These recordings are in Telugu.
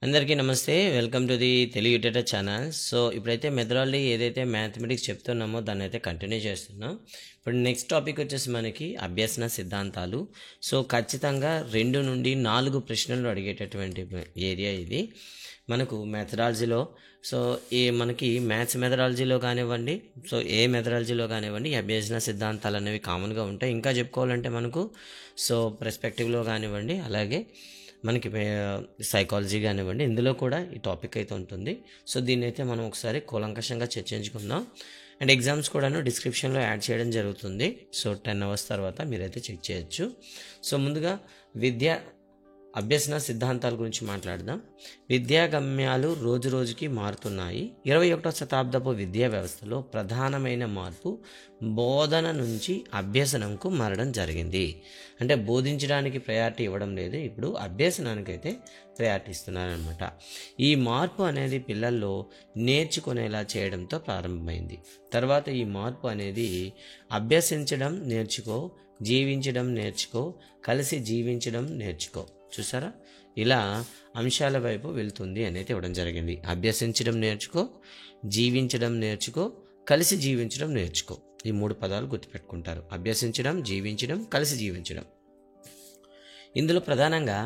అందరికీ నమస్తే. Welcome to the Telugu tutor channel. So ఇప్పుడైతే మెథడాలజీ ఏదైతే మ్యాథమెటిక్స్ చెప్తున్నామో దాన్ని అయితే కంటిన్యూ చేస్తున్నాం. ఇప్పుడు నెక్స్ట్ టాపిక్ వచ్చేసి మనకి అభ్యసన సిద్ధాంతాలు. సో ఖచ్చితంగా 2 నుండి 4 ప్రశ్నలు అడిగేటటువంటి ఏరియా ఇది మనకు మెథడాలజీలో. సో మనకి మ్యాథ్స్ మెథడాలజీలో కానివ్వండి, సో ఏ మెథడాలజీలో కానివ్వండి, ఈ అభ్యసన సిద్ధాంతాలు అనేవి కామన్గా ఉంటాయి. ఇంకా చెప్పుకోవాలంటే మనకు సో పర్స్పెక్టివ్లో కానివ్వండి, అలాగే మనకి సైకాలజీ కానివ్వండి, ఇందులో కూడా ఈ టాపిక్ అయితే ఉంటుంది. సో దీన్ని అయితే మనం ఒకసారి కూలంకషంగా చర్చించుకుందాం. అండ్ ఎగ్జామ్స్ కూడాను డిస్క్రిప్షన్లో యాడ్ చేయడం జరుగుతుంది. సో 10 hours తర్వాత మీరైతే చెక్ చేయొచ్చు. సో ముందుగా అభ్యసన సిద్ధాంతాల గురించి మాట్లాడదాం. విద్యా గమ్యాలు రోజు రోజుకి మారుతున్నాయి. 21వ శతాబ్దపు విద్యా వ్యవస్థలో ప్రధానమైన మార్పు బోధన నుంచి అభ్యసనంకు మారడం జరిగింది. అంటే బోధించడానికి ప్రయారిటీ ఇవ్వడం లేదు, ఇప్పుడు అభ్యసనానికైతే ప్రయారిటీ ఇస్తున్నారనమాట. ఈ మార్పు అనేది పిల్లల్లో నేర్చుకునేలా చేయడంతో ప్రారంభమైంది. తర్వాత ఈ మార్పు అనేది అభ్యసించడం నేర్చుకో, జీవించడం నేర్చుకో, కలిసి జీవించడం నేర్చుకో, చూసారా, ఇలా అంశాల వైపు వెళ్తుంది అనేది ఇవ్వడం జరిగింది. అభ్యసించడం నేర్చుకో, జీవించడం నేర్చుకో, కలిసి జీవించడం నేర్చుకో, ఈ 3 పదాలు గుర్తుపెట్టుకుంటారు. అభ్యసించడం, జీవించడం, కలిసి జీవించడం. ఇందులో ప్రధానంగా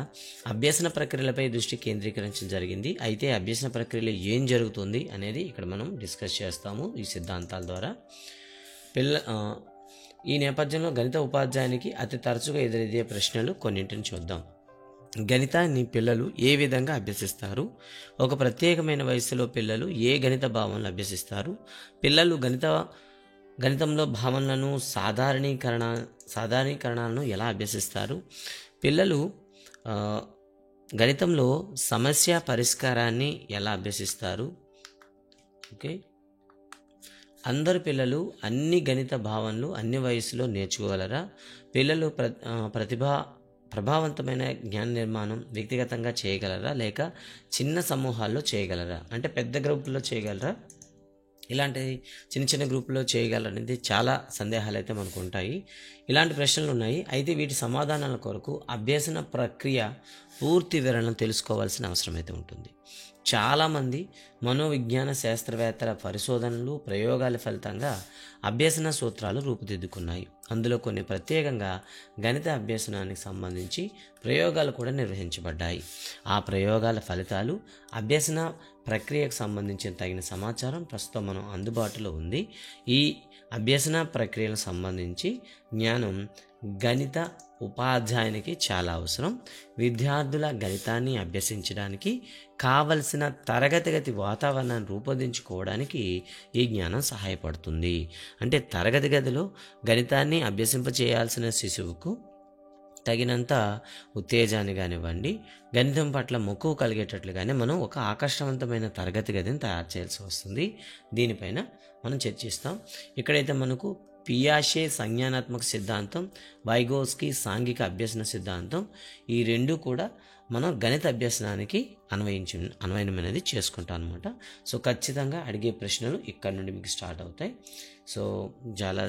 అభ్యసన ప్రక్రియలపై దృష్టి కేంద్రీకరించడం జరిగింది. అయితే అభ్యసన ప్రక్రియలో ఏం జరుగుతుంది అనేది ఇక్కడ మనం డిస్కస్ చేస్తాము ఈ సిద్ధాంతాల ద్వారా. ఈ నేపథ్యంలో గణిత ఉపాధ్యాయునికి అతి తరచుగా ఎదురయ్యే ప్రశ్నలు కొన్నింటిని చూద్దాం. గణితాన్ని పిల్లలు ఏ విధంగా అభ్యసిస్తారు? ఒక ప్రత్యేకమైన వయసులో పిల్లలు ఏ గణిత భావనలు అభ్యసిస్తారు? పిల్లలు గణితంలో భావనలను సాధారణీకరణాలను ఎలా అభ్యసిస్తారు? పిల్లలు గణితంలో సమస్య పరిష్కారాన్ని ఎలా అభ్యసిస్తారు? ఓకే, అందరు పిల్లలు అన్ని గణిత భావనలు అన్ని వయసులో నేర్చుకోగలరా? పిల్లలు ప్రభావవంతమైన జ్ఞాన నిర్మాణం వ్యక్తిగతంగా చేయగలరా, లేక చిన్న సమూహాల్లో చేయగలరా? అంటే పెద్ద గ్రూపుల్లో చేయగలరా, ఇలాంటి చిన్న చిన్న గ్రూపుల్లో చేయగలరా అనేది చాలా సందేహాలు అయితే మనకు ఉంటాయి. ఇలాంటి ప్రశ్నలు ఉన్నాయి. అయితే వీటి సమాధానాల కొరకు అభ్యసన ప్రక్రియ పూర్తి వివరణను తెలుసుకోవాల్సిన అవసరం అయితే ఉంటుంది. చాలామంది మనోవిజ్ఞాన శాస్త్రవేత్తల పరిశోధనలు, ప్రయోగాల ఫలితంగా అభ్యసన సూత్రాలు రూపుదిద్దుకున్నాయి. అందులో కొన్ని ప్రత్యేకంగా గణిత అభ్యసనానికి సంబంధించి ప్రయోగాలు కూడా నిర్వహించబడ్డాయి. ఆ ప్రయోగాల ఫలితాలు, అభ్యసన ప్రక్రియకు సంబంధించిన తగిన సమాచారం ప్రస్తుతం మనం అందుబాటులో ఉంది. ఈ అభ్యసన ప్రక్రియలకు సంబంధించి జ్ఞానం గణిత ఉపాధ్యాయునికి చాలా అవసరం. విద్యార్థుల గణితాన్ని అభ్యసించడానికి కావలసిన తరగతి గది వాతావరణాన్ని రూపొందించుకోవడానికి ఈ జ్ఞానం సహాయపడుతుంది. అంటే తరగతి గదిలో గణితాన్ని అభ్యసింపచేయాల్సిన శిశువుకు తగినంత ఉత్తేజాన్ని కానివ్వండి, గణితం పట్ల మక్కువ కలిగేటట్లుగానే మనం ఒక ఆకర్షవంతమైన తరగతి గదిని తయారు చేయాల్సి వస్తుంది. దీనిపైన మనం చర్చిస్తాం. ఇక్కడైతే మనకు పియాషే సంజ్ఞానాత్మక సిద్ధాంతం, వైగోస్కి సాంఘిక అభ్యసన సిద్ధాంతం, ఈ 2 కూడా మనం గణిత అభ్యసనానికి అన్వయమైనది చేసుకుంటాం అనమాట. సో ఖచ్చితంగా అడిగే ప్రశ్నలు ఇక్కడ నుండి మీకు స్టార్ట్ అవుతాయి. సో చాలా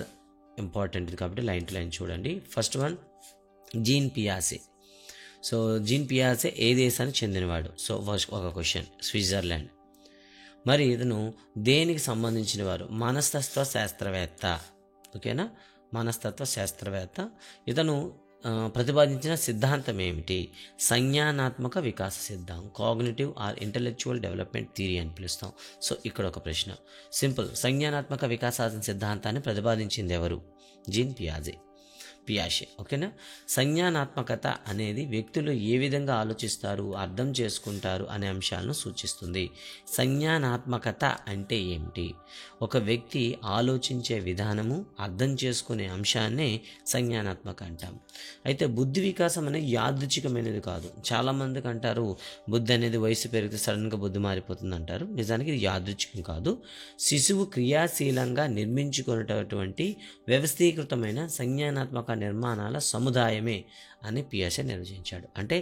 ఇంపార్టెంట్ కాబట్టి లైన్ టు లైన్ చూడండి. ఫస్ట్ వన్, జీన్ పియాసే. సో జీన్ పియాసే ఏ దేశానికి చెందినవాడు? సో ఫస్ట్ ఒక క్వశ్చన్, స్విట్జర్లాండ్. మరి ఇతను దేనికి సంబంధించిన వారు? మనస్తత్వ శాస్త్రవేత్త. ఓకేనా, మనస్తత్వ శాస్త్రవేత్త. ఇతను ప్రతిపాదించిన సిద్ధాంతం ఏమిటి? సంజ్ఞానాత్మక వికాస సిద్ధాంతం, cognitive or intellectual development theory అని పిలుస్తాం. సో ఇక్కడ ఒక ప్రశ్న సింపుల్, సంజ్ఞానాత్మక వికాస సిద్ధాంతాన్ని ప్రతిపాదించింది ఎవరు? జీన్ పియాషే. ఓకేనా. సంజ్ఞానాత్మకత అనేది వ్యక్తులు ఏ విధంగా ఆలోచిస్తారు, అర్థం చేసుకుంటారు అనే అంశాలను సూచిస్తుంది. సంజ్ఞానాత్మకత అంటే ఏమిటి? ఒక వ్యక్తి ఆలోచించే విధానము, అర్థం చేసుకునే అంశాన్నే సంజ్ఞానాత్మక అంటాం. అయితే బుద్ధి వికాసం అనేది యాదృచ్ఛికమైనది కాదు. చాలామందికి అంటారు బుద్ధి అనేది వయసు పెరిగితే సడన్గా బుద్ధి మారిపోతుంది అంటారు. నిజానికి ఇది యాదృచ్ఛికం కాదు. శిశువు క్రియాశీలంగా నిర్మించుకునేటటువంటి వ్యవస్థీకృతమైన సంజ్ఞానాత్మక నిర్మాణాల సముదాయమే అని పియాషే నిర్వచించాడు. అంటే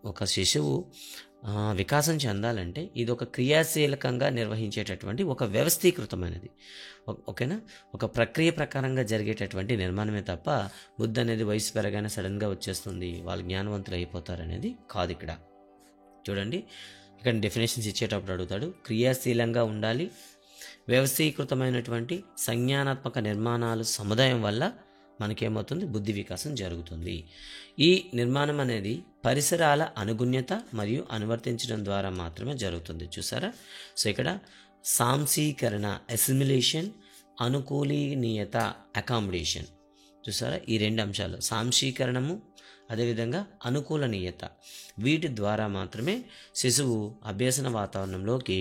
ఒక శిశువు వికాసం చెందాలంటే ఇది ఒక క్రియాశీలకంగా నిర్వహించేటటువంటి ఒక వ్యవస్థీకృతమైనది, ఓకేనా, ఒక ప్రక్రియ ప్రకారంగా జరిగేటటువంటి నిర్మాణమే తప్ప బుద్ధి అనేది వయసు పెరగానే సడన్గా వచ్చేస్తుంది, వాళ్ళు జ్ఞానవంతులు అయిపోతారు అనేది కాదు ఇక్కడ. చూడండి, ఇక్కడ డెఫినేషన్స్ ఇచ్చేటప్పుడు అడుగుతాడు. క్రియాశీలంగా ఉండాలి, వ్యవస్థీకృతమైనటువంటి సంజ్ఞానాత్మక నిర్మాణాలు సముదాయం వల్ల మనకేమవుతుంది, బుద్ధి వికాసం జరుగుతుంది. ఈ నిర్మాణం అనేది పరిసరాల అనుగుణ్యత మరియు అనువర్తించడం ద్వారా మాత్రమే జరుగుతుంది. చూసారా? సో ఇక్కడ సాంశీకరణ అసిమిలేషన్, అనుకూలీనీయత అకామిడేషన్. చూసారా? ఈ రెండు అంశాలు, సాంశీకరణము అదేవిధంగా అనుకూలనీయత, వీటి ద్వారా మాత్రమే శిశువు అభ్యసన వాతావరణంలోకి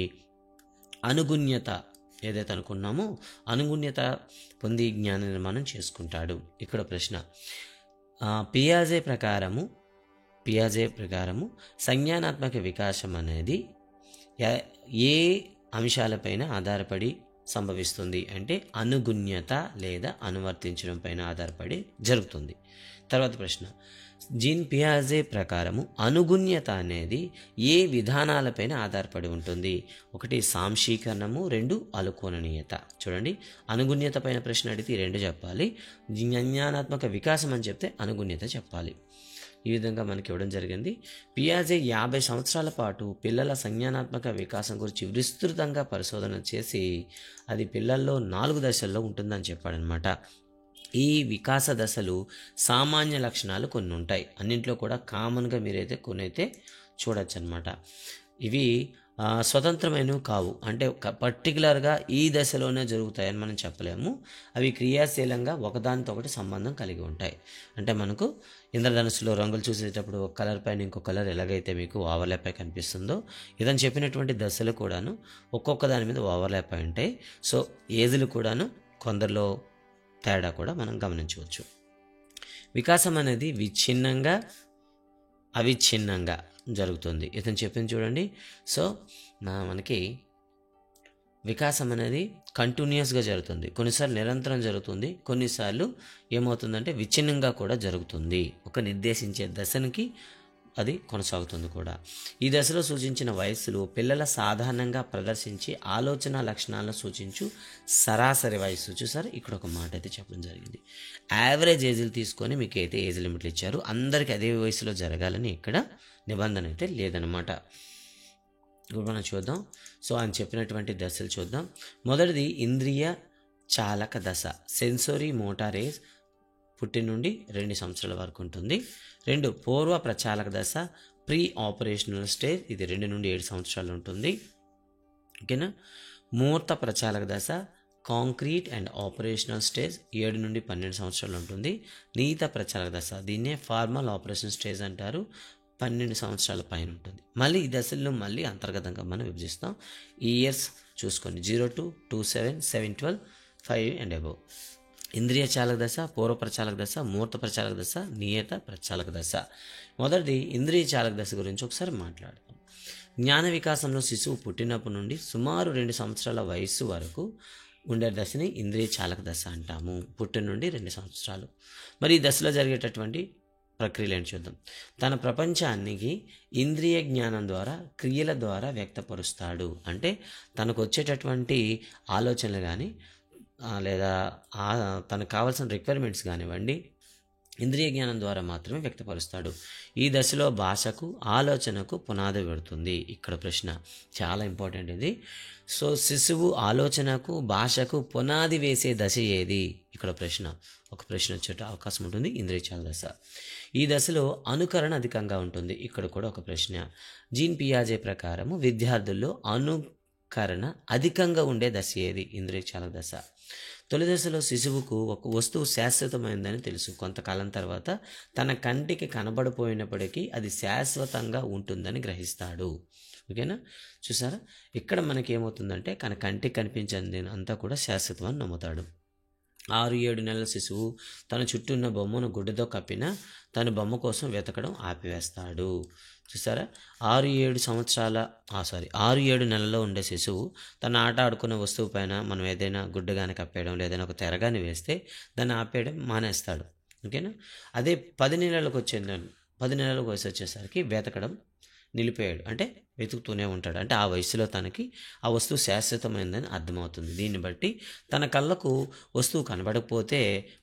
అనుగుణ్యత ఏదైతే అనుకున్నామో అనుగుణ్యత పొంది జ్ఞాన నిర్మాణం చేసుకుంటాడు. ఇక్కడ ప్రశ్న, పియాజే ప్రకారము సంజ్ఞానాత్మక వికాసం అనేది ఏ అంశాలపైన ఆధారపడి సంభవిస్తుంది అంటే అనుగుణ్యత లేదా అనువర్తించడం పైన ఆధారపడి జరుగుతుంది. తర్వాత ప్రశ్న, జీన్ పియాజే ప్రకారము అనుగుణ్యత అనేది ఏ విధానాలపైన ఆధారపడి ఉంటుంది? ఒకటి సాంశీకరణము, రెండు అనుకూలనీయత. చూడండి, అనుగుణ్యత పైన ప్రశ్న అడిగితే ఈ రెండు చెప్పాలి, జ్ఞానాత్మక వికాసం అని చెప్తే అనుగుణ్యత చెప్పాలి. ఈ విధంగా మనకి ఇవ్వడం జరిగింది. పియాజే 50 సంవత్సరాల పాటు పిల్లల సంజ్ఞానాత్మక వికాసం గురించి విస్తృతంగా పరిశోధన చేసి అది పిల్లల్లో 4 దశల్లో ఉంటుందని చెప్పాడనమాట. ఈ వికాస దశలు సామాన్య లక్షణాలు కొన్ని ఉంటాయి, అన్నింట్లో కూడా కామన్గా మీరైతే కొన్ని అయితే చూడొచ్చు అనమాట. ఇవి స్వతంత్రమైనవి కావు, అంటే పర్టికులర్గా ఈ దశలోనే జరుగుతాయని మనం చెప్పలేము. అవి క్రియాశీలంగా ఒకదానితో ఒకటి సంబంధం కలిగి ఉంటాయి. అంటే మనకు ఇంద్రధనుస్సులో రంగులు చూసేటప్పుడు ఒక కలర్ పైన ఇంకో కలర్ ఎలాగైతే మీకు ఓవర్లాప్ అయి కనిపిస్తుందో, ఇదని చెప్పినటువంటి దశలు కూడాను ఒక్కొక్క దాని మీద ఓవర్లాప్ అయి ఉంటాయి. సో ఏజ్లు కూడాను కొందరిలో తేడా కూడా మనం గమనించవచ్చు. వికాసం అనేది విచ్ఛిన్నంగా అవిచ్ఛిన్నంగా జరుగుతుంది. ఇతను చెప్పింది చూడండి. సో మనకి వికాసం అనేది కంటిన్యూస్గా జరుగుతుంది, కొన్నిసార్లు నిరంతరం జరుగుతుంది, కొన్నిసార్లు ఏమవుతుందంటే విచ్ఛిన్నంగా కూడా జరుగుతుంది. ఒక నిర్దేశించే దశనికి అది కొనసాగుతుంది కూడా. ఈ దశలో సూచించిన వయస్సులు పిల్లల సాధారణంగా ప్రదర్శించి ఆలోచన లక్షణాలను సూచించు సరాసరి వయస్సు. చూసారు, ఇక్కడ ఒక మాట అయితే చెప్పడం జరిగింది. యావరేజ్ ఏజ్లు తీసుకొని మీకు అయితే ఏజ్ లిమిట్లు ఇచ్చారు, అందరికీ అదే వయసులో జరగాలని ఇక్కడ నిబంధన అయితే లేదనమాట. ఇప్పుడు మనం చూద్దాం. సో ఆయన చెప్పినటువంటి దశలు చూద్దాం. మొదటిది ఇంద్రియ చాలక దశ, సెన్సరీ మోటార్ ఏజ్, పుట్టి నుండి 2 సంవత్సరాల వరకు ఉంటుంది. 2 పూర్వ ప్రచాలక దశ, ప్రీ ఆపరేషనల్ స్టేజ్, ఇది 2 నుండి 7 సంవత్సరాలు ఉంటుంది. ఓకేనా? మూర్త ప్రచాలక దశ, కాంక్రీట్ అండ్ ఆపరేషనల్ స్టేజ్ 7 నుండి 12 సంవత్సరాలు ఉంటుంది. నీత ప్రచాలక దశ, దీన్నే ఫార్మల్ ఆపరేషన్ స్టేజ్ అంటారు, 12 సంవత్సరాల పైన ఉంటుంది. మళ్ళీ ఈ దశల్లో మళ్ళీ అంతర్గతంగా మనం విభజిస్తాం. ఈ ఇయర్స్ చూసుకోండి, 0 to 27, 7, 12, 5 and above. ఇంద్రియ చాలక దశ, పూర్వ ప్రచాలక దశ, మూర్త ప్రచాలక దశ, నియత ప్రచాలక దశ. మొదటిది ఇంద్రియ చాలక దశ గురించి ఒకసారి మాట్లాడతాం. జ్ఞాన వికాసంలో శిశువు పుట్టినప్పటి నుండి సుమారు 2 సంవత్సరాల వయస్సు వరకు ఉండే దశని ఇంద్రియ చాలక దశ అంటాము. పుట్టిన నుండి 2 సంవత్సరాలు. మరి ఈ దశలో జరిగేటటువంటి ప్రక్రియలను చూద్దాం. తన ప్రపంచానికి ఇంద్రియ జ్ఞానం ద్వారా, క్రియల ద్వారా వ్యక్తపరుస్తాడు. అంటే తనకు వచ్చేటటువంటి ఆలోచనలు కానీ లేదా తనకు కావాల్సిన రిక్వైర్మెంట్స్ కానివ్వండి, ఇంద్రియ జ్ఞానం ద్వారా మాత్రమే వ్యక్తపరుస్తాడు. ఈ దశలో భాషకు, ఆలోచనకు పునాది పెడుతుంది. ఇక్కడ ప్రశ్న చాలా ఇంపార్టెంట్ ఇది. సో శిశువు ఆలోచనకు, భాషకు పునాది వేసే దశ ఏది? ఇక్కడ ప్రశ్న, ఒక ప్రశ్న వచ్చే అవకాశం ఉంటుంది. ఇంద్రియ చాలక దశ. ఈ దశలో అనుకరణ అధికంగా ఉంటుంది. ఇక్కడ కూడా ఒక ప్రశ్న. జీన్ పియాజే ప్రకారము విద్యార్థుల్లో అనుకరణ అధికంగా ఉండే దశ ఏది? ఇంద్రియ చాలక దశ. తొలి దశలో శిశువుకు ఒక వస్తువు శాశ్వతమైందని తెలుసు. కొంతకాలం తర్వాత తన కంటికి కనబడిపోయినప్పటికీ అది శాశ్వతంగా ఉంటుందని గ్రహిస్తాడు. ఓకేనా? చూసారా, ఇక్కడ మనకి ఏమవుతుందంటే తన కంటికి కనిపించింది అంతా కూడా శాశ్వతం అని నమ్ముతాడు. 6-7 నెలల శిశువు తన చుట్టూ ఉన్న బొమ్మను గుడ్డతో కప్పినా తన బొమ్మ కోసం వెతకడం ఆపివేస్తాడు. చూసారా, 6-7 నెలల్లో ఉండే శిశువు తన ఆట ఆడుకున్న వస్తువు పైన మనం ఏదైనా గుడ్డగానే కప్పేయడం, లేదైనా ఒక తెరగాని వేస్తే దాన్ని ఆపేయడం మానేస్తాడు. ఓకేనా? అదే 10 నెలలకు వయసు వచ్చేసరికి వెతకడం నిలిపేయాడు, అంటే వెతుకుతూనే ఉంటాడు. అంటే ఆ వయసులో తనకి ఆ వస్తువు శాశ్వతమైనదని అర్థమవుతుంది. దీన్ని బట్టి తన కళ్ళకు వస్తువు కనబడకపోతే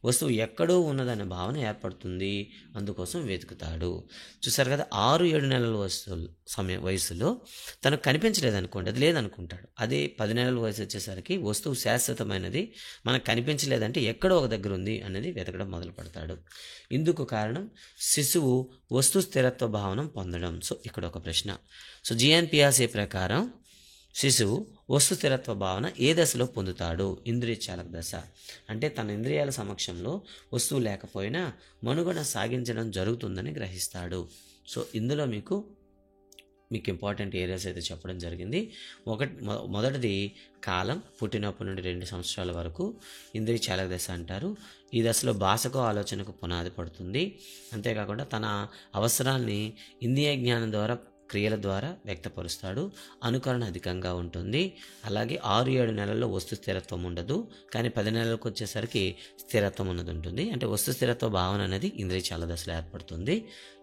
వస్తువు ఎక్కడో ఉన్నదనే భావన ఏర్పడుతుంది. అందుకోసం వెతుకుతాడు. చూసారు కదా, 6-7 నెలల వయసులో తనకు కనిపించలేదనుకోండి, అది లేదనుకుంటాడు. అదే 10 నెలల వయసు వచ్చేసరికి వస్తువు శాశ్వతమైనది, మనకు కనిపించలేదంటే ఎక్కడో ఒక దగ్గర ఉంది అనేది వెతకడం మొదలు పెడతాడు. ఇందుకు కారణం శిశువు వస్తు స్థిరత్వ భావన పొందడం. సో ఇక్కడ ఒక ప్రశ్న. సో జియాన్ పియాజే ప్రకారం శిశువు వస్తు స్థిరత్వ భావన ఏ దశలో పొందుతాడు? ఇంద్రియ చాలక దశ. అంటే తన ఇంద్రియాల సమక్షంలో వస్తువు లేకపోయినా మనుగడ సాగించడం జరుగుతుందని గ్రహిస్తాడు. సో ఇందులో మీకు ఇంపార్టెంట్ ఏరియాస్ అయితే చెప్పడం జరిగింది. మొదటిది కాలం, పుట్టినప్పటి నుండి 2 సంవత్సరాల వరకు ఇంద్రియ చాలక దశ అంటారు. ఈ దశలో భాషకు ఆలోచనకు పునాది పడుతుంది. అంతేకాకుండా తన అవసరాల్ని ఇంద్రియ జ్ఞానం ద్వారా, క్రియల ద్వారా వ్యక్తపరుస్తాడు. అనుకరణ అధికంగా ఉంటుంది. అలాగే 6-7 నెలల్లో వస్తు స్థిరత్వం ఉండదు, కానీ 10 నెలలకు వచ్చేసరికి స్థిరత్వం ఉన్నది ఉంటుంది. అంటే వస్తు స్థిరత్వ భావన అనేది ఇంద్రియ చాలక దశలో ఏర్పడుతుంది.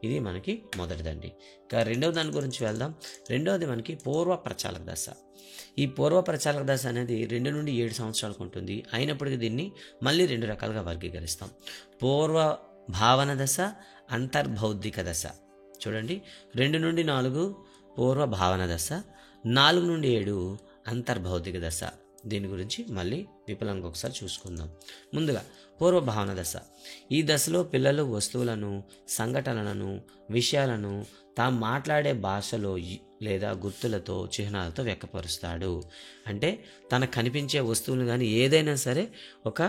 ఇది మనకి మొదటిదండి. ఇక రెండవ దాని గురించి వెళ్దాం. రెండవది మనకి పూర్వ ప్రచాలక దశ. ఈ పూర్వ ప్రచాలక దశ అనేది 2 నుండి 7 సంవత్సరాలకు ఉంటుంది. అయినప్పటికీ దీన్ని మళ్ళీ 2 రకాలుగా వర్గీకరిస్తాం. పూర్వ భావన దశ, అంతర్బౌద్ధిక దశ. చూడండి, 2 నుండి 4 పూర్వ భావన దశ, 4 నుండి 7 అంతర్బౌద్ధిక దశ. దీని గురించి మళ్ళీ విపులంగా ఒకసారి చూసుకుందాం. ముందుగా పూర్వ భావన దశ. ఈ దశలో పిల్లలు వస్తువులను, సంఘటనలను, విషయాలను తాము మాట్లాడే భాషలో లేదా గుర్తులతో, చిహ్నాలతో వ్యక్తపరుస్తాడు. అంటే తనకు కనిపించే వస్తువులు కానీ ఏదైనా సరే ఒక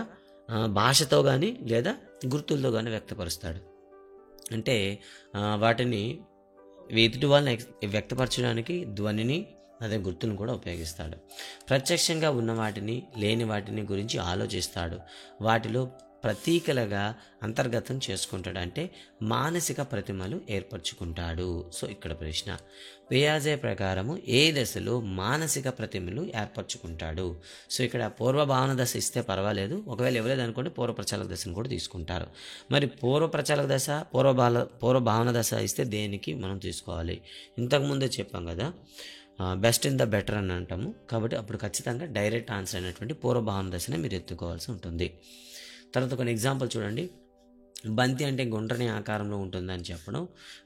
భాషతో కానీ లేదా గుర్తులతో కానీ వ్యక్తపరుస్తాడు. అంటే వాటిని ఎదుటి వాళ్ళని వ్యక్తపరచడానికి ధ్వనిని, అదే గుర్తును కూడా ఉపయోగిస్తాడు. ప్రత్యక్షంగా ఉన్న వాటిని, లేని వాటిని గురించి ఆలోచిస్తాడు. వాటిలో ప్రతీకలుగా అంతర్గతం చేసుకుంటాడు. అంటే మానసిక ప్రతిమలు ఏర్పరచుకుంటాడు. సో ఇక్కడ ప్రశ్న, పియాజే ప్రకారము ఏ దశలో మానసిక ప్రతిమలు ఏర్పరచుకుంటాడు? సో ఇక్కడ పూర్వ భావన దశ ఇస్తే పర్వాలేదు, ఒకవేళ ఇవ్వలేదు అనుకోండి పూర్వ ప్రచాలక దశను కూడా తీసుకుంటారు. మరి పూర్వ ప్రచాలక దశ, పూర్వ భావన దశ ఇస్తే దేనికి మనం తీసుకోవాలి? ఇంతకుముందే చెప్పాం కదా, బెస్ట్ ఇన్ ద బెటర్ అని అంటాము. కాబట్టి అప్పుడు ఖచ్చితంగా డైరెక్ట్ ఆన్సర్ అయినటువంటి పూర్వ భావన దశనే మీరు ఎత్తుకోవాల్సి ఉంటుంది. తర్వాత కొన్ని ఎగ్జాంపుల్ చూడండి. బంతి అంటే గుండ్రని ఆకారంలో ఉంటుందని చెప్పడం.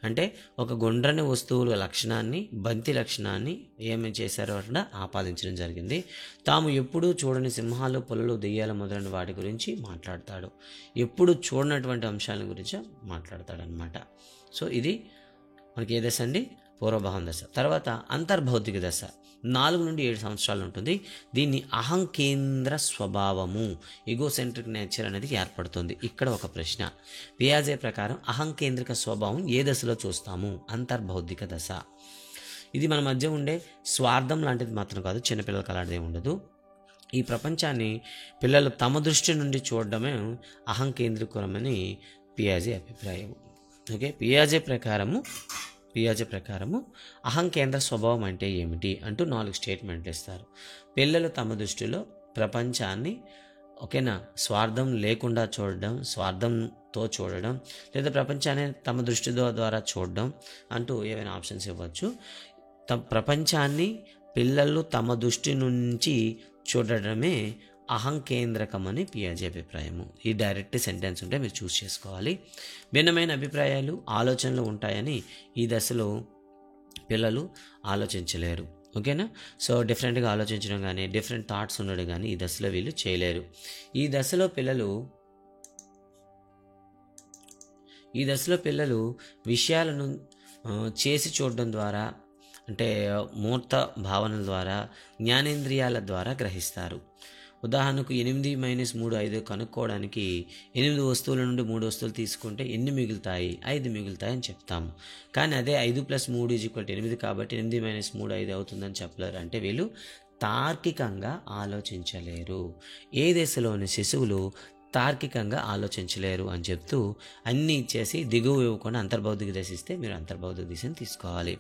అంటే ఒక గుండ్రని వస్తువుల లక్షణాన్ని, బంతి లక్షణాన్ని ఏమి చేశారో అట్లా ఆపాదించడం జరిగింది. తాము ఎప్పుడూ చూడని సింహాలు, పులులు, దెయ్యాలు మొదలైన వాటి గురించి మాట్లాడతాడు. ఎప్పుడు చూడనటువంటి అంశాల గురించి మాట్లాడతాడనమాట. సో ఇది మనకి ఏ దశ అండి? పూర్వభావన దశ. తర్వాత అంతర్బౌద్ధిక దశ 4 నుండి 7 సంవత్సరాలు ఉంటుంది. దీన్ని అహంకేంద్ర స్వభావము, ఈగోసెంట్రిక్ నేచర్ అనేది ఏర్పడుతుంది. ఇక్కడ ఒక ప్రశ్న. పియాజే ప్రకారం అహంకేంద్రిక స్వభావం ఏ దశలో చూస్తాము? అంతర్బౌద్ధిక దశ. ఇది మన మధ్య ఉండే స్వార్థం లాంటిది మాత్రం కాదు, చిన్నపిల్లలకు అలాంటిదే ఉండదు. ఈ ప్రపంచాన్ని పిల్లలు తమ దృష్టి నుండి చూడడమే అహంకేంద్రీకరమని పియాజే అభిప్రాయం. ఓకే, పియాజే ప్రకారము అహంకేంద్ర స్వభావం అంటే ఏమిటి అంటూ 4 స్టేట్మెంట్లు ఇస్తారు. పిల్లలు తమ దృష్టిలో ప్రపంచాన్ని ఓకేనా స్వార్థం లేకుండా చూడడం, స్వార్థంతో చూడడం, లేదా ప్రపంచాన్ని తమ దృష్టి ద్వారా చూడడం అంటూ ఏవైనా ఆప్షన్స్ ఇవ్వచ్చు. ప్రపంచాన్ని పిల్లలు తమ దృష్టి నుంచి చూడడమే అహంకేంద్రకమని పియాజే అభిప్రాయము. ఈ డైరెక్ట్ సెంటెన్స్ ఉంటే మీరు చూస్ చేసుకోవాలి. భిన్నమైన అభిప్రాయాలు, ఆలోచనలు ఉంటాయని ఈ దశలో పిల్లలు ఆలోచించలేరు. ఓకేనా? సో డిఫరెంట్గా ఆలోచించడం కానీ, డిఫరెంట్ థాట్స్ ఉండడం కానీ ఈ దశలో వీళ్ళు చేయలేరు. ఈ దశలో పిల్లలు విషయాలను చేసి చూడడం ద్వారా, అంటే మూర్త భావనల ద్వారా, జ్ఞానేంద్రియాల ద్వారా గ్రహిస్తారు. ఉదాహరణకు 8 - 3 5 కనుక్కోవడానికి 8 వస్తువుల నుండి 3 వస్తువులు తీసుకుంటే ఎన్ని మిగులుతాయి? 5 మిగులుతాయి అని చెప్తాము. కానీ అదే 5 + 3 = 8 కాబట్టి 8 - 3 5 అవుతుందని చెప్పలేరు. అంటే వీళ్ళు తార్కికంగా ఆలోచించలేరు. ఏ దశలోని శిశువులు తార్కికంగా ఆలోచించలేరు అని చెప్తూ అన్నీ ఇచ్చేసి దిగువ ఇవ్వకుండా అంతర్బౌద్ధిక దశ ఇస్తే మీరు అంతర్బౌద్ధిక దిశను తీసుకోవాలి.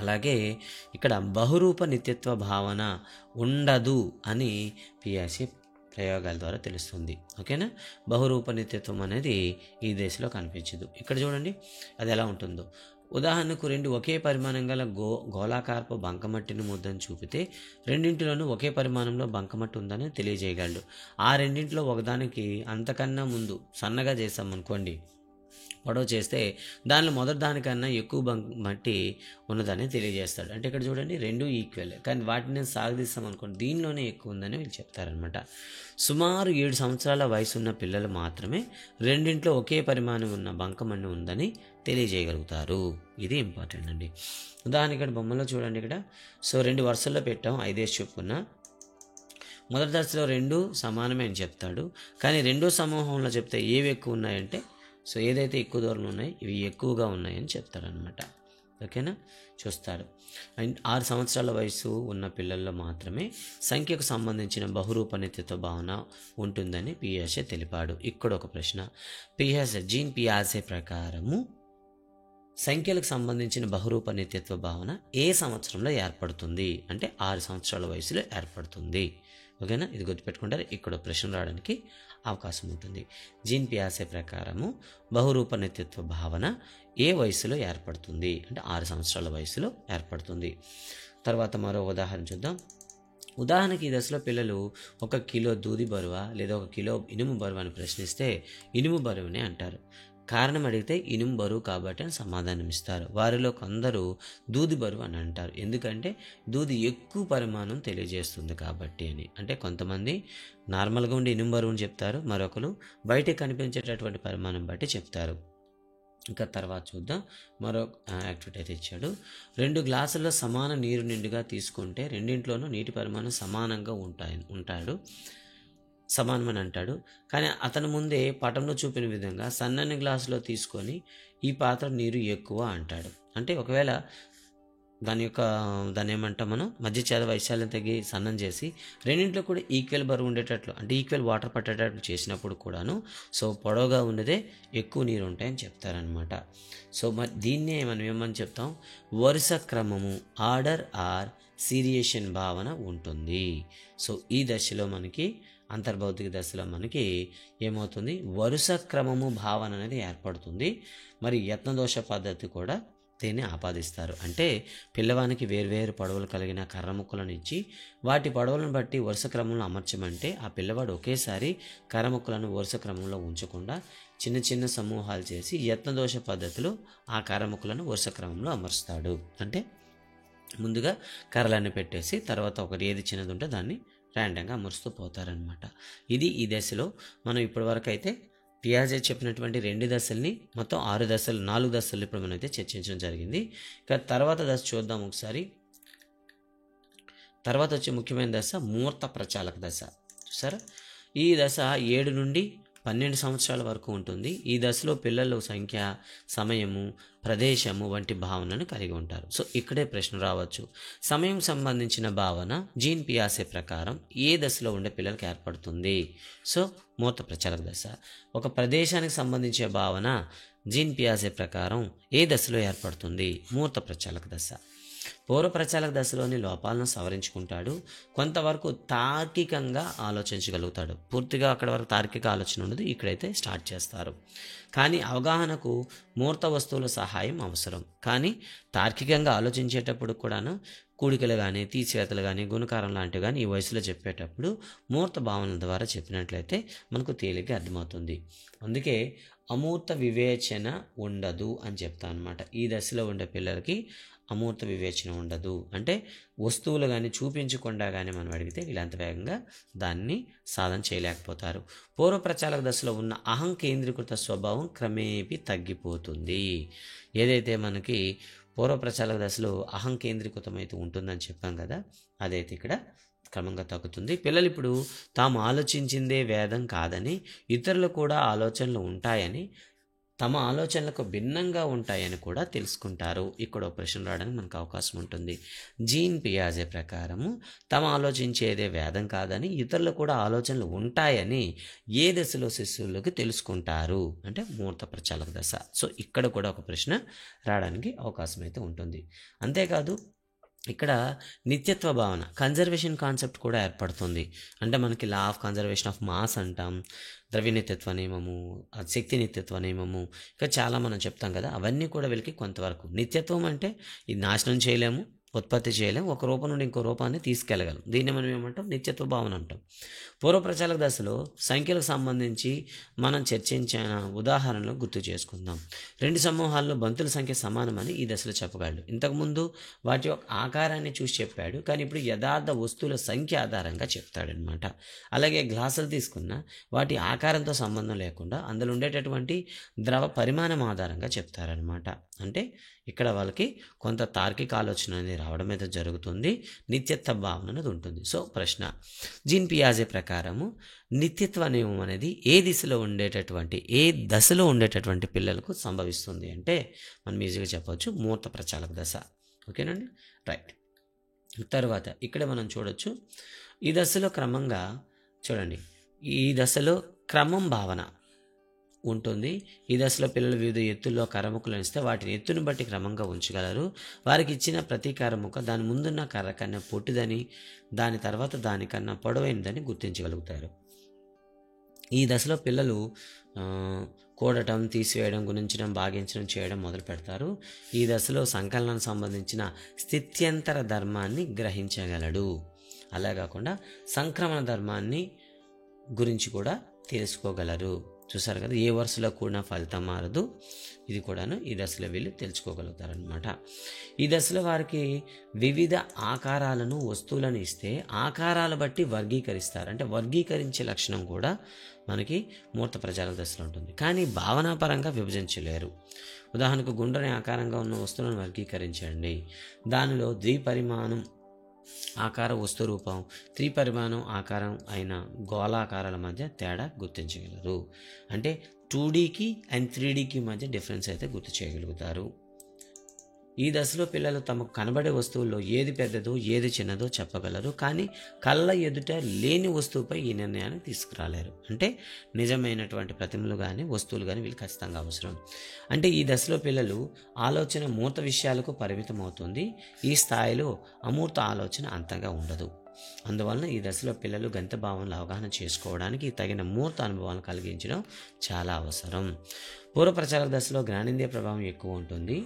అలాగే ఇక్కడ బహురూప నిత్యత్వ భావన ఉండదు అని పియాజే ప్రయోగాల ద్వారా తెలుస్తుంది. ఓకేనా? బహురూప నిత్యత్వం అనేది ఈ దశలో కనిపించదు. ఇక్కడ చూడండి అది ఎలా ఉంటుందో. ఉదాహరణకు రెండు ఒకే పరిమాణం గల గోళాకారపు బంకమట్టిని ముద్దని చూపితే రెండింటిలోనూ ఒకే పరిమాణంలో బంకమట్టి ఉందని తెలియజేయగలడు. ఆ రెండింటిలో ఒకదానికి అంతకన్నా ముందు సన్నగా చేసామనుకోండి, పొడవు చేస్తే దానిలో మొదటి దానికన్నా ఎక్కువ మట్టి ఉన్నదని తెలియజేస్తాడు. అంటే ఇక్కడ చూడండి, రెండు ఈక్వల్, కానీ వాటిని సాగదీస్తాం అనుకోండి, దీనిలోనే ఎక్కువ ఉందని వీళ్ళు చెప్తారనమాట. సుమారు 7 సంవత్సరాల వయసు ఉన్న పిల్లలు మాత్రమే రెండింట్లో ఒకే పరిమాణం ఉన్న బంకమన్ను ఉందని తెలియజేయగలుగుతారు. ఇది ఇంపార్టెంట్ అండి. ఉదాహరణ ఇక్కడ బొమ్మలో చూడండి, ఇక్కడ సో 2 వరుసల్లో పెట్టాం, 5 చెప్పుకున్న. మొదటి దశలో రెండు సమానమే అని చెప్తాడు, కానీ రెండో సమూహంలో చెప్తే ఏవి ఎక్కువ ఉన్నాయంటే, సో ఏదైతే ఎక్కువ దూరంలో ఉన్నాయి ఇవి ఎక్కువగా ఉన్నాయని చెప్తాడనమాట. ఓకేనా, చూస్తాడు. అండ్ 6 సంవత్సరాల వయసు ఉన్న పిల్లల్లో మాత్రమే సంఖ్యకు సంబంధించిన బహురూపనిత్యత్వ భావన ఉంటుందని పియాజే తెలిపాడు. ఇక్కడ ఒక ప్రశ్న, జీన్ పియాజే ప్రకారము సంఖ్యలకు సంబంధించిన బహురూపనిత్యత్వ భావన ఏ సంవత్సరంలో ఏర్పడుతుంది అంటే 6 సంవత్సరాల వయసులో ఏర్పడుతుంది. ఓకేనా, ఇది గుర్తుపెట్టుకుంటారు. ఇక్కడ ప్రశ్న రావడానికి అవకాశం ఉంటుంది. జీన్ పియాజే ప్రకారము బహురూపనిత్యత్వ భావన ఏ వయసులో ఏర్పడుతుంది అంటే 6 సంవత్సరాల వయసులో ఏర్పడుతుంది. తర్వాత మరో ఉదాహరణ చూద్దాం. ఉదాహరణకి ఈ దశలో పిల్లలు 1 కిలో దూది బరువా లేదా 1 కిలో ఇనుము బరువు అని ప్రశ్నిస్తే ఇనుము బరువునే అంటారు. కారణం అడిగితే ఇనుము బరువు కాబట్టి అని సమాధానం ఇస్తారు. వారిలో కొందరు దూది బరువు అని అంటారు, ఎందుకంటే దూది ఎక్కువ పరిమాణం తెలియజేస్తుంది కాబట్టి అని. అంటే కొంతమంది నార్మల్గా ఉండి ఇనుము బరువు అని చెప్తారు, మరొకరు బయటకు కనిపించేటటువంటి పరిమాణం బట్టి చెప్తారు. ఇంకా తర్వాత చూద్దాం, మరో యాక్టివిటీ అయితే ఇచ్చాడు. 2 గ్లాసుల్లో సమాన నీరు నిండుగా తీసుకుంటే రెండింట్లోనూ నీటి పరిమాణం సమానంగా ఉంటాడు సమానమని అంటాడు. కానీ అతని ముందే పటంలో చూపిన విధంగా సన్నని గ్లాసులో తీసుకొని ఈ పాత్ర నీరు ఎక్కువ అంటాడు. అంటే ఒకవేళ దాన్ని ఏమంటాం మనం, మధ్య ఛేద వైశాల్యం తగ్గి సన్నం చేసి రెండింటిలో కూడా ఈక్వల్ బరువు ఉండేటట్లు, అంటే ఈక్వల్ వాటర్ పట్టేటట్లు చేసినప్పుడు కూడాను సో పొడవుగా ఉన్నదే ఎక్కువ నీరు ఉంటాయని చెప్తారనమాట. సో మరి దీన్నే మనం ఏమని చెప్తాం, వరుస క్రమము, ఆర్డర్ ఆర్ సీరియేషన్ భావన ఉంటుంది. సో ఈ దశలో మనకి అంతర్భౌతిక దశలో మనకి ఏమవుతుంది, వరుస క్రమము భావన అనేది ఏర్పడుతుంది. మరి యత్నదోష పద్ధతి కూడా దీన్ని ఆపాదిస్తారు. అంటే పిల్లవానికి వేర్వేరు పొడవులు కలిగిన కర్ర ముక్కలను ఇచ్చి వాటి పొడవులను బట్టి వరుస క్రమంలో అమర్చమంటే ఆ పిల్లవాడు ఒకేసారి కర్ర ముక్కలను వరుస క్రమంలో ఉంచకుండా చిన్న చిన్న సమూహాలు చేసి యత్నదోష పద్ధతిలో ఆ కర్ర ముక్కలను వరుస క్రమంలో అమర్చుతాడు. అంటే ముందుగా కర్రలన్నీ పెట్టేసి తర్వాత ఒకటి ఏది చిన్నది ఉంటే దాన్ని ర్యాండంగా అమరుస్తూ పోతారనమాట. ఇది ఈ దశలో మనం ఇప్పటివరకు అయితే పియాజే చెప్పినటువంటి 2 దశల్ని మొత్తం 6 దశలు 4 దశలు ఇప్పుడు మనం అయితే చర్చించడం జరిగింది. ఇక తర్వాత దశ చూద్దాం ఒకసారి. తర్వాత వచ్చే ముఖ్యమైన దశ మూర్త ప్రచాలక దశ. చూసారా, ఈ దశ 7 నుండి 12 సంవత్సరాల వరకు ఉంటుంది. ఈ దశలో పిల్లల సంఖ్య, సమయము, ప్రదేశము వంటి భావనను కలిగి ఉంటారు. సో ఇక్కడే ప్రశ్న రావచ్చు, సమయం సంబంధించిన భావన జీన్ పియాజే ప్రకారం ఏ దశలో ఉండే పిల్లలకు ఏర్పడుతుంది? సో మూర్త ప్రచాలక దశ. ఒక ప్రదేశానికి సంబంధించే భావన జీన్ పియాజే ప్రకారం ఏ దశలో ఏర్పడుతుంది? మూర్త ప్రచాలక దశ. పూర్వ ప్రచాలక దశలోని లోపాలను సవరించుకుంటాడు, కొంతవరకు తార్కికంగా ఆలోచించగలుగుతాడు. పూర్తిగా అక్కడ వరకు తార్కిక ఆలోచన ఉండదు, ఇక్కడైతే స్టార్ట్ చేస్తారు. కానీ అవగాహనకు మూర్త వస్తువుల సహాయం అవసరం. కానీ తార్కికంగా ఆలోచించేటప్పుడు కూడాను కూడికలు కానీ తీసివేతలు కానీ గుణకారం లాంటివి కానీ ఈ వయసులో చెప్పేటప్పుడు మూర్త భావనల ద్వారా చెప్పినట్లయితే మనకు తేలిగ్గా అర్థమవుతుంది. అందుకే అమూర్త వివేచన ఉండదు అని చెప్తాను అనమాట. ఈ దశలో ఉండే పిల్లలకి అమూర్త వివేచన ఉండదు. అంటే వస్తువులు కానీ చూపించకుండా కానీ మనం అడిగితే వీళ్ళంత వేగంగా దాన్ని సాధన చేయలేకపోతారు. పూర్వ ప్రచాలక దశలో ఉన్న అహం కేంద్రీకృత స్వభావం క్రమేపీ తగ్గిపోతుంది. ఏదైతే మనకి పూర్వ ప్రచాలక దశలో అహం కేంద్రీకృతమైతే ఉంటుందని చెప్పాం కదా, అదైతే ఇక్కడ క్రమంగా తగ్గుతుంది. పిల్లలు ఇప్పుడు తాము ఆలోచించిందే వేదం కాదని, ఇతరులు కూడా ఆలోచనలు ఉంటాయని, తమ ఆలోచనలకు భిన్నంగా ఉంటాయని కూడా తెలుసుకుంటారు. ఇక్కడ ఒక ప్రశ్న రావడానికి మనకు అవకాశం ఉంటుంది. జీన్ పియాజే ప్రకారము తమ ఆలోచించేదే వేదం కాదని, ఇతరులు కూడా ఆలోచనలు ఉంటాయని ఏ దశలో శిశువులకు తెలుసుకుంటారు అంటే మూర్త ప్రచాలక దశ. సో ఇక్కడ కూడా ఒక ప్రశ్న రావడానికి అవకాశం అయితే ఉంటుంది. అంతేకాదు ఇక్కడ నిత్యత్వ భావన, కన్జర్వేషన్ కాన్సెప్ట్ కూడా ఏర్పడుతుంది. అంటే మనకి law of conservation of mass అంటాం, ద్రవ్య నిత్యత్వ నియమము, శక్తి నిత్యత్వ నియమము, ఇంకా చాలా మనం చెప్తాం కదా. అవన్నీ కూడా వీళ్ళకి కొంతవరకు. నిత్యత్వం అంటే ఇది నాశనం చేయలేము, ఉత్పత్తి చేయలేము, ఒక రూపం నుండి ఇంకో రూపాన్ని తీసుకెళ్ళగలం. దీన్ని మనం ఏమంటాం? నిత్యత్వ భావన అంటాం. పూర్వ ప్రచాలక దశలో సంఖ్యలకు సంబంధించి మనం చర్చించిన ఉదాహరణలు గుర్తు చేసుకుందాం. 2 సమూహాల్లో బంతుల సంఖ్య సమానమని ఈ దశలో చెప్పగలడు. ఇంతకుముందు వాటి యొక్క ఆకారాన్ని చూసి చెప్పాడు, కానీ ఇప్పుడు యథార్థ వస్తువుల సంఖ్య ఆధారంగా చెప్తాడనమాట. అలాగే గ్లాసులు తీసుకున్న వాటి ఆకారంతో సంబంధం లేకుండా అందులో ఉండేటటువంటి ద్రవ పరిమాణం ఆధారంగా చెప్తారనమాట. అంటే ఇక్కడ వాళ్ళకి కొంత తార్కిక ఆలోచన అనేది రావడం అయితే జరుగుతుంది. నిత్యత్వ భావన అనేది ఉంటుంది. సో ప్రశ్న, జీన్ పియాజే ప్రకారము నిత్యత్వ నియమం అనేది ఏ దశలో ఉండేటటువంటి పిల్లలకు సంభవిస్తుంది అంటే మనం ఈజీగా చెప్పవచ్చు, మూర్త ప్రచాలక దశ. ఓకేనండి, రైట్. తర్వాత ఇక్కడ మనం చూడొచ్చు, ఈ దశలో క్రమంగా చూడండి, ఈ దశలో క్రమం భావన ఉంటుంది. ఈ దశలో పిల్లలు వివిధ ఎత్తుల్లో కర్రముక్కలు ఇస్తే వాటిని ఎత్తును బట్టి క్రమంగా ఉంచగలరు. వారికి ఇచ్చిన ప్రతి కర్రముక్క దాని ముందున్న కర్ర కన్నా పొట్టిదని, దాని తర్వాత దానికన్నా పొడవైనదని గుర్తించగలుగుతారు. ఈ దశలో పిల్లలు కూడటం, తీసివేయడం, గుణించడం, భాగించడం చేయడం మొదలు పెడతారు. ఈ దశలో సంకలనానికి సంబంధించిన స్థిత్యంతర ధర్మాన్ని గ్రహించగలడు. అలా కాకుండా సంక్రమణ ధర్మాన్ని గురించి కూడా తెలుసుకోగలరు. చూసారు కదా, ఏ వరుసలో కూడిన ఫలితం మారదు. ఇది కూడాను ఈ దశలో వీళ్ళు తెలుసుకోగలుగుతారనమాట. ఈ దశలో వారికి వివిధ ఆకారాలను, వస్తువులను ఇస్తే ఆకారాలు బట్టి వర్గీకరిస్తారు. అంటే వర్గీకరించే లక్షణం కూడా మనకి మూర్త ప్రచాలక దశలో ఉంటుంది, కానీ భావనాపరంగా విభజించలేరు. ఉదాహరణకు గుండ్రని ఆకారంగా ఉన్న వస్తువులను వర్గీకరించండి. దానిలో ద్విపరిమాణం ఆకార వస్తు రూపం, త్రిపరిమాణం ఆకారం అయిన గోళాకారాల మధ్య తేడా గుర్తించగలరు. అంటే 2Dకి అండ్ 3Dకి మధ్య డిఫరెన్స్ అయితే గుర్తు చేయగలుగుతారు. ఈ దశలో పిల్లలు తమకు కనబడే వస్తువుల్లో ఏది పెద్దదో ఏది చిన్నదో చెప్పగలరు, కానీ కళ్ళ ఎదుట లేని వస్తువుపై ఈ నిర్ణయాన్ని తీసుకురాలేరు. అంటే నిజమైనటువంటి ప్రతిమలు కానీ వస్తువులు కానీ వీళ్ళు ఖచ్చితంగా అవసరం. అంటే ఈ దశలో పిల్లలు ఆలోచన మూర్త విషయాలకు పరిమితం అవుతుంది. ఈ స్థాయిలో అమూర్త ఆలోచన అంతగా ఉండదు. అందువలన ఈ దశలో పిల్లలు గణిత భావనలు అవగాహన చేసుకోవడానికి తగిన మూర్త అనుభవాలను కలిగించడం చాలా అవసరం. పూర్వ ప్రచారక దశలో జ్ఞానేంద్రియ ప్రభావం ఎక్కువ ఉంటుంది,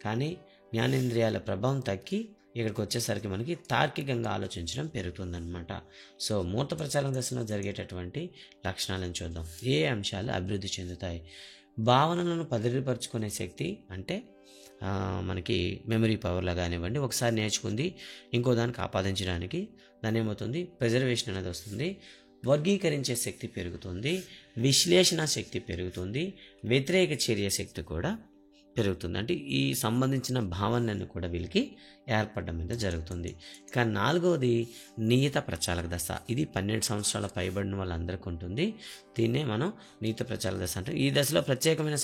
కానీ జ్ఞానేంద్రియాల ప్రభావం తగ్గి ఇక్కడికి వచ్చేసరికి మనకి తార్కికంగా ఆలోచించడం పెరుగుతుందన్నమాట. సో మూర్త ప్రచారక దశలో జరిగేటటువంటి లక్షణాలను చూద్దాం. ఏ అంశాలు అభివృద్ధి చెందుతాయి? భావనలను పదిలిపరుచుకునే శక్తి, అంటే మనకి మెమరీ పవర్లో కానివ్వండి, ఒకసారి నేర్చుకుంది ఇంకో దానికి ఆపాదించడానికి దాని ఏమవుతుంది, ప్రిజర్వేషన్ అనేది వస్తుంది. వర్గీకరించే శక్తి పెరుగుతుంది, విశ్లేషణ శక్తి పెరుగుతుంది, వ్యతిరేక చర్య శక్తి కూడా పెరుగుతుంది. అంటే ఈ సంబంధించిన భావనలన్నీ కూడా వీళ్ళకి ఏర్పడడం అయితే జరుగుతుంది. ఇక 4వది నియత ప్రచాలక దశ. ఇది 12 సంవత్సరాల పైబడిన వాళ్ళందరికీ ఉంటుంది. దీన్నే మనం నియత ప్రచాలక దశ అంటే. ఈ దశలో ప్రత్యేకమైన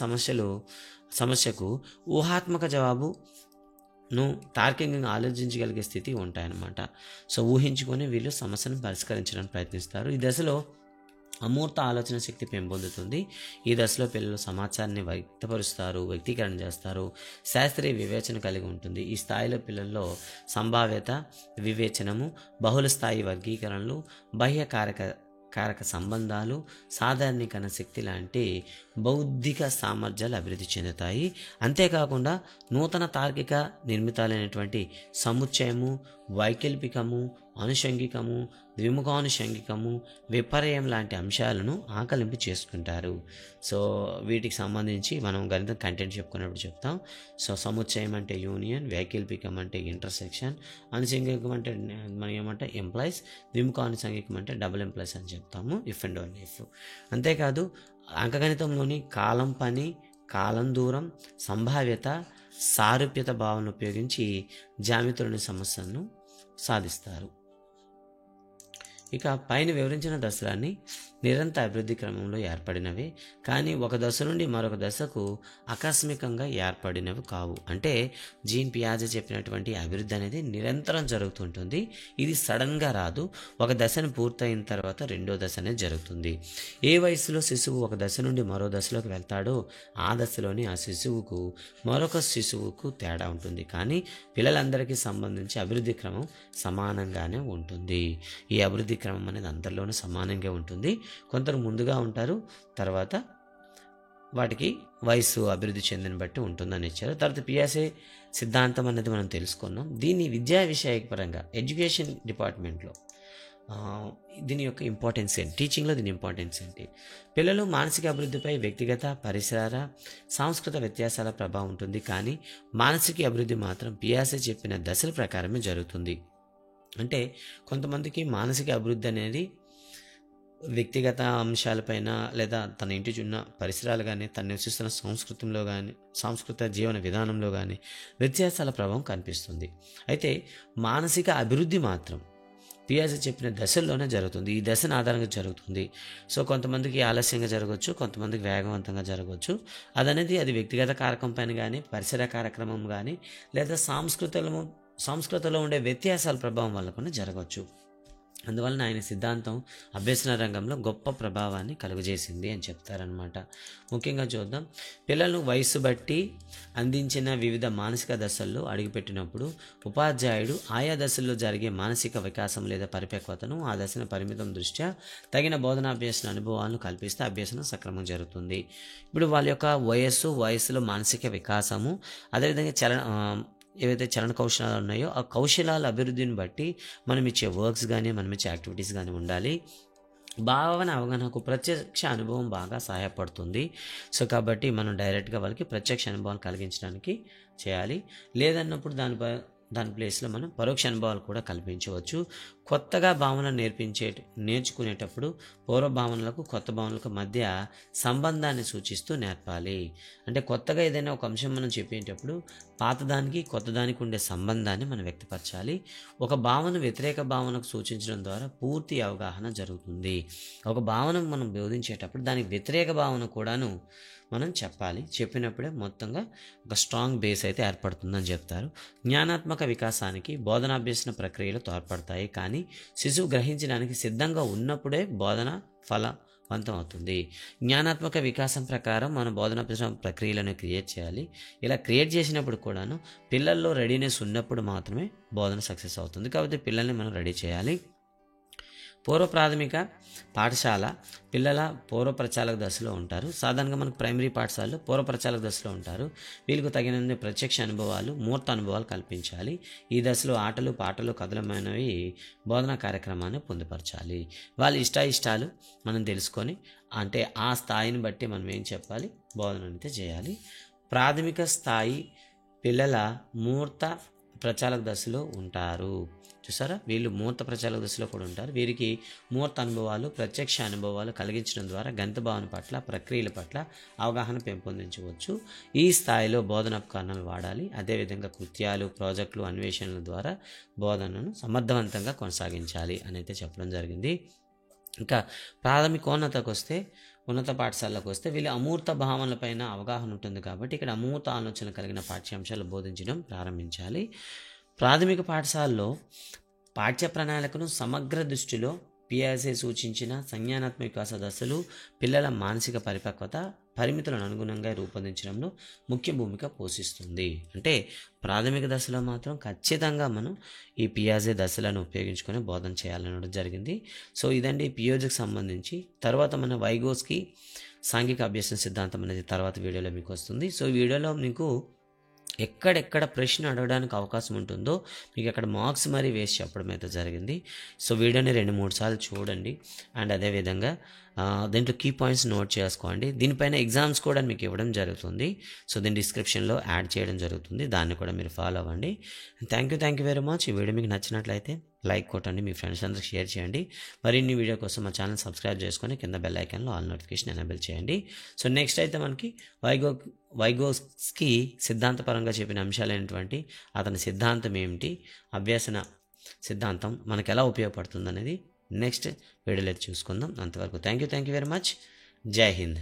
సమస్యకు ఊహాత్మక జవాబును తార్కికంగా ఆలోచించగలిగే స్థితి ఉంటాయన్నమాట. సో ఊహించుకొని వీళ్ళు సమస్యను పరిష్కరించడానికి ప్రయత్నిస్తారు. ఈ దశలో అమూర్త ఆలోచన శక్తి పెంపొందుతుంది. ఈ దశలో పిల్లలు సమాచారాన్ని వ్యక్తీకరణ చేస్తారు, శాస్త్రీయ వివేచన కలిగి ఉంటుంది. ఈ స్థాయిలో పిల్లల్లో సంభావ్యత, వివేచనము, బహుళ స్థాయి వర్గీకరణలు, బాహ్య కారక సంబంధాలు, సాధారణీకరణ శక్తి లాంటి బౌద్ధిక సామర్థ్యాలు అభివృద్ధి చెందుతాయి. అంతేకాకుండా నూతన తార్కిక నిర్మితాలైనటువంటి సముచ్చయము, వైకల్పికము, అనుషంగికము, ద్విముఖానుషంగికము, విపర్యం లాంటి అంశాలను ఆకలింపు చేసుకుంటారు. సో వీటికి సంబంధించి మనం గణితం కంటెంట్ చెప్పుకున్నప్పుడు చెప్తాం. సో సముచ్చయం అంటే యూనియన్, వైకల్పికం అంటే ఇంటర్సెక్షన్, అనుషంగికం అంటే మనం ఏమంటే ఎంప్లాయీస్, ద్విముఖానుషంగికం అంటే డబుల్ ఎంప్లాయీస్ అని చెప్తాము, ఇఫ్ అండ్ ఓన్లీ ఇఫ్. అంతేకాదు అంకగణితంలోని కాలం పని, కాలం దూరం, సంభావ్యత, సారూప్యత భావనను ఉపయోగించి జామితిలోని సమస్యలను సాధిస్తారు. ఇక పైన వివరించిన దశలన్నీ నిరంతర అభివృద్ధి క్రమంలో ఏర్పడినవి, కానీ ఒక దశ నుండి మరొక దశకు ఆకస్మికంగా ఏర్పడినవి కావు. అంటే జీన్ పియాజే చెప్పినటువంటి అభివృద్ధి అనేది నిరంతరం జరుగుతుంటుంది. ఇది సడన్గా రాదు. ఒక దశను పూర్తయిన తర్వాత రెండో దశ అనేది జరుగుతుంది. ఏ వయసులో శిశువు ఒక దశ నుండి మరో దశలోకి వెళ్తాడో ఆ దశలోని ఆ శిశువుకు మరొక శిశువుకు తేడా ఉంటుంది, కానీ పిల్లలందరికీ సంబంధించి అభివృద్ధి క్రమం సమానంగానే ఉంటుంది. ఈ అభివృద్ధి క్రమం అనేది అందరిలోనూ సమానంగా ఉంటుంది. కొందరు ముందుగా ఉంటారు, తర్వాత వాటికి వయసు అభివృద్ధి చెందిన బట్టి ఉంటుందని ఇచ్చారు. తర్వాత పియాజే సిద్ధాంతం అనేది మనం తెలుసుకున్నాం. దీన్ని విద్యా విషయ పరంగా ఎడ్యుకేషన్ డిపార్ట్మెంట్లో దీని యొక్క ఇంపార్టెన్స్ ఏంటి, టీచింగ్లో దీని ఇంపార్టెన్స్ ఏంటి, పిల్లలు మానసిక అభివృద్ధిపై వ్యక్తిగత, పరిసర, సాంస్కృతిక వ్యత్యాసాల ప్రభావం ఉంటుంది, కానీ మానసిక అభివృద్ధి మాత్రం పియాజే చెప్పిన దశల ప్రకారమే జరుగుతుంది. అంటే కొంతమందికి మానసిక అభివృద్ధి అనేది వ్యక్తిగత అంశాలపైన లేదా తన ఇంటి ఉన్న పరిసరాలు కానీ తను నివసిస్తున్న సంస్కృతంలో కానీ సాంస్కృతిక జీవన విధానంలో కానీ వ్యత్యాసాల ప్రభావం కనిపిస్తుంది. అయితే మానసిక అభివృద్ధి మాత్రం పియాజే చెప్పిన దశల్లోనే జరుగుతుంది. ఈ దశను ఆధారంగా జరుగుతుంది. సో కొంతమందికి ఆలస్యంగా జరగవచ్చు, కొంతమందికి వేగవంతంగా జరగవచ్చు. అది వ్యక్తిగత కారకం పైన కానీ, పరిసర కార్యక్రమం కానీ, లేదా సంస్కృతిలో ఉండే వ్యత్యాసాల ప్రభావం వల్ల కూడా జరగవచ్చు. అందువలన ఆయన సిద్ధాంతం అభ్యసన రంగంలో గొప్ప ప్రభావాన్ని కలుగజేసింది అని చెప్తారనమాట. ముఖ్యంగా చూద్దాం. పిల్లలను వయస్సు బట్టి అందించిన వివిధ మానసిక దశల్లో అడుగుపెట్టినప్పుడు ఉపాధ్యాయుడు ఆయా దశల్లో జరిగే మానసిక వికాసం లేదా పరిపక్వతను ఆ దశను పరిమితం దృష్ట్యా తగిన బోధనాభ్యసన అనుభవాలను కల్పిస్తే అభ్యసనం సక్రమంగా జరుగుతుంది. ఇప్పుడు వాళ్ళ యొక్క వయస్సులో మానసిక వికాసము, అదేవిధంగా ఏవైతే చలన కౌశలాలు ఉన్నాయో ఆ కౌశలాల అభివృద్ధిని బట్టి మనం ఇచ్చే వర్క్స్ కానీ మనం ఇచ్చే యాక్టివిటీస్ కానీ ఉండాలి. భావన అవగాహనకు ప్రత్యక్ష అనుభవం బాగా సహాయపడుతుంది. సో కాబట్టి మనం డైరెక్ట్గా వాళ్ళకి ప్రత్యక్ష అనుభవాలు కలిగించడానికి చేయాలి. లేదన్నప్పుడు దాని ప్లేస్లో మనం పరోక్ష అనుభవాలు కూడా కల్పించవచ్చు. కొత్తగా భావన నేర్చుకునేటప్పుడు పూర్వ భావనలకు కొత్త భావనలకు మధ్య సంబంధాన్ని సూచిస్తూ నేర్పాలి. అంటే కొత్తగా ఏదైనా ఒక అంశం మనం చెప్పేటప్పుడు పాతదానికి కొత్తదానికి ఉండే సంబంధాన్ని మనం వ్యక్తపరచాలి. ఒక భావన వ్యతిరేక భావనకు సూచించడం ద్వారా పూర్తి అవగాహన జరుగుతుంది. ఒక భావన మనం బోధించేటప్పుడు దానికి వ్యతిరేక భావన కూడాను మనం చెప్పాలి. చెప్పినప్పుడే మొత్తంగా ఒక స్ట్రాంగ్ బేస్ అయితే ఏర్పడుతుందని చెప్తారు. జ్ఞానాత్మక వికాసానికి బోధనాభ్యసన ప్రక్రియలు తోడ్పడతాయి, కానీ శిశువు గ్రహించడానికి సిద్ధంగా ఉన్నప్పుడే బోధన ఫలవంతం అవుతుంది. జ్ఞానాత్మక వికాసం ప్రకారం మన బోధనాభ్యసన ప్రక్రియలను క్రియేట్ చేయాలి. ఇలా క్రియేట్ చేసినప్పుడు కూడాను పిల్లల్లో రెడీనెస్ ఉన్నప్పుడు మాత్రమే బోధన సక్సెస్ అవుతుంది. కాబట్టి పిల్లల్ని మనం రెడీ చేయాలి. పూర్వ ప్రాథమిక పాఠశాల పిల్లల పూర్వ ప్రచాలక దశలో ఉంటారు. సాధారణంగా మనకు ప్రైమరీ పాఠశాలలో పూర్వ ప్రచాలక దశలో ఉంటారు. వీళ్ళకు తగిన ప్రత్యక్ష అనుభవాలు, మూర్త అనుభవాలు కల్పించాలి. ఈ దశలో ఆటలు, పాటలు, కథలమైనవి బోధనా కార్యక్రమాన్ని పొందుపరచాలి. వాళ్ళ ఇష్టాలు మనం తెలుసుకొని, అంటే ఆ స్థాయిని బట్టి మనం ఏం చెప్పాలి, బోధన అయితే చేయాలి. ప్రాథమిక స్థాయి పిల్లల మూర్త ప్రచాలక దశలో ఉంటారు. చూసారా, వీళ్ళు మూర్త ప్రచాలక దశలో కూడా ఉంటారు. వీరికి మూర్త అనుభవాలు, ప్రత్యక్ష అనుభవాలు కలిగించడం ద్వారా గణిత భావన పట్ల, ప్రక్రియల పట్ల అవగాహన పెంపొందించవచ్చు. ఈ స్థాయిలో బోధనోపకరణాలు వాడాలి. అదేవిధంగా కృత్యాలు, ప్రాజెక్టులు, అన్వేషణల ద్వారా బోధనను సమర్థవంతంగా కొనసాగించాలి అని అయితే చెప్పడం జరిగింది. ఇంకా ఉన్నత పాఠశాలకు వస్తే వీళ్ళు అమూర్త భావనలపైన అవగాహన ఉంటుంది కాబట్టి ఇక్కడ అమూర్త ఆలోచన కలిగిన పాఠ్యాంశాలు బోధించడం ప్రారంభించాలి. ప్రాథమిక పాఠశాలలో పాఠ్య ప్రణాళికను సమగ్ర దృష్టిలో పియాజే సూచించిన సంజ్ఞానాత్మక వికాస దశలు పిల్లల మానసిక పరిపక్వత పరిమితులను అనుగుణంగా రూపొందించడంలో ముఖ్య భూమిక పోషిస్తుంది. అంటే ప్రాథమిక దశలో మాత్రం ఖచ్చితంగా మనం ఈ పియాజే దశలను ఉపయోగించుకొని బోధన చేయాలనడం జరిగింది. సో ఇదండి పియాజేకి సంబంధించి. తర్వాత మన వైగోస్కి సాంఘిక అభ్యాసం సిద్ధాంతం అనేది తర్వాత వీడియోలో మీకు వస్తుంది. సో ఈ వీడియోలో మీకు ఎక్కడెక్కడ ప్రశ్న అడగడానికి అవకాశం ఉంటుందో మీకు అక్కడ మార్క్స్ మరీ వేసి చెప్పడం అయితే జరిగింది. సో వీడియోని 2-3 సార్లు చూడండి. అండ్ అదేవిధంగా దీంట్లో కీ పాయింట్స్ నోట్ చేసుకోండి. దీనిపైన ఎగ్జామ్స్ కూడా మీకు ఇవ్వడం జరుగుతుంది. సో దీని డిస్క్రిప్షన్లో యాడ్ చేయడం జరుగుతుంది. దాన్ని కూడా మీరు ఫాలో అవ్వండి. Thank you very much. ఈ వీడియో మీకు నచ్చినట్లయితే లైక్ కొట్టండి, మీ ఫ్రెండ్స్ అందరికి షేర్ చేయండి. మరిన్ని వీడియో కోసం మా ఛానల్ సబ్స్క్రైబ్ చేసుకొని కింద బెల్ ఐకాన్లో ఆల్ నోటిఫికేషన్ ఎనేబుల్ చేయండి. సో నెక్స్ట్ అయితే మనకి వైగోస్కి సిద్ధాంతపరంగా చెప్పిన అంశాలైనటువంటి అతని సిద్ధాంతం ఏమిటి, అభ్యసన సిద్ధాంతం మనకు ఎలా ఉపయోగపడుతుంది అనేది నెక్స్ట్ వీడియోలో అయితే చూసుకుందాం. అంతవరకు థ్యాంక్ యూ వెరీ మచ్. జై హింద్.